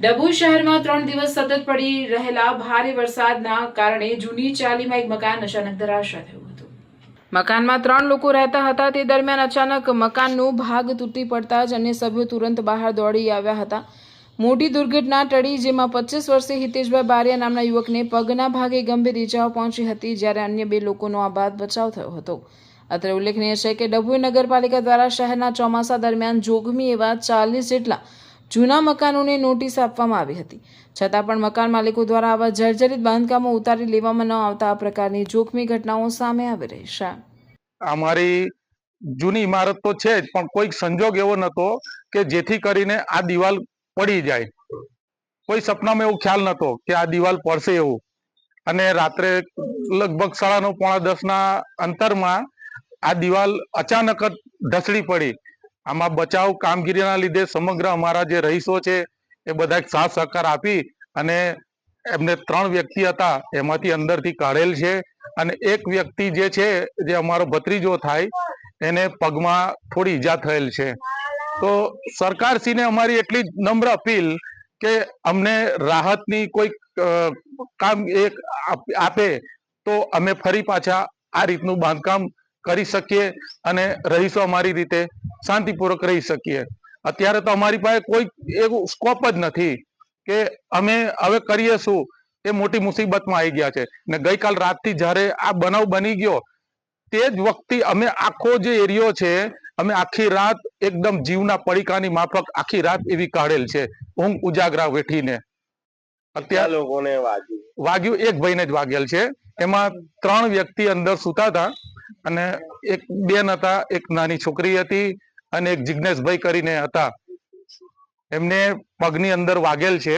ડભોઈ શહેરમાં 3 દિવસ સતત પડી રહેલા ભારે વરસાદના કારણે જૂની ચાલીમાં એક મકાન અચાનક ધરાશાય થયું હતું. મકાનમાં 3 લોકો રહેતા હતા. તે દરમિયાન અચાનક મકાનનો ભાગ તૂટી પડતા જ અન્ય સભ્યો તુરંત બહાર દોડી આવ્યા હતા. મોટી દુર્ઘટના ટળી, જેમાં 25 વર્ષીય હિતેશભાઈ બારિયા નામના યુવકને પગના ભાગે ગંભીર ઇજાઓ પહોંચી હતી, જ્યારે અન્ય 2 લોકોનો આબાદ બચાવ થયો હતો. અત્રે ઉલ્લેખનીય છે કે ડભોઈ નગરપાલિકા દ્વારા શહેરના ચોમાસા દરમિયાન જોખમી એવા 40 જેટલા જૂના મકાનોને નોટિસ આપવામાં આવી હતી, છતાં પણ મકાન માલિકો દ્વારા આવા જર્જરિત બાંધકામો ઉતારી લેવામાં ન આવતા આ પ્રકારની જોખમી ઘટનાઓ સામે આવી રહી છે. અમારી જૂની ઇમારત તો છે જ, પણ કોઈક સંજોગ એવો નતો કે જેથી કરીને આ દિવાલ પડી જાય. કોઈ સપનામાં એવું ખ્યાલ નતો કે આ દિવાલ પડશે એવું. અને રાત્રે લગભગ 9:30 પોણા 10 ના અંતરમાં આ દિવાલ અચાનક જ ઢસડી પડી. આમાં બચાવ કામગીરીના લીધે સમગ્ર અમારા જે રહીશો છે એ બધા સાથ સહકાર આપી અને એમને 3 વ્યક્તિ હતા એમાંથી અંદરથી કાઢેલ છે. અને એક વ્યક્તિ જે છે, જે અમારો ભત્રીજો થાય, એને પગમાં થોડી ઈજા થયેલ છે. તો સરકારશ્રીને અમારી એટલી જ નમ્ર અપીલ કે અમને રાહતની કોઈ કામ એક આપે તો અમે ફરી પાછા આ રીતનું બાંધકામ કરી શકીએ અને રહીશો અમારી રીતે શાંતિપૂર્વક રહી શકીએ. અત્યારે તો અમારી પાસે કોઈ એવું સ્કોપ જ નથી કે અમે હવે કરીએ શું, એ મોટી મુસીબતમાં આવી ગયા છે. ને ગઈકાલ રાતથી જ્યારે આ બનાવ બની ગયો તે જ વખતે અમે આખો જે એરિયો છે, અમે આખી રાત એકદમ જીવના પડીકાની માફક આખી રાત એવી કાઢેલ છે, ઊંઘ ઉજાગરા વેઠીને. અત્યારે લોકોને વાગ્યું એક ભાઈને જ વાગેલ છે. એમાં 3 વ્યક્તિ અંદર સુતા હતા અને એક બેન હતા, એક નાની છોકરી હતી અને એક જિજ્ઞેશભાઈ કરીને હતા. એમને પગની અંદર વાગેલ છે.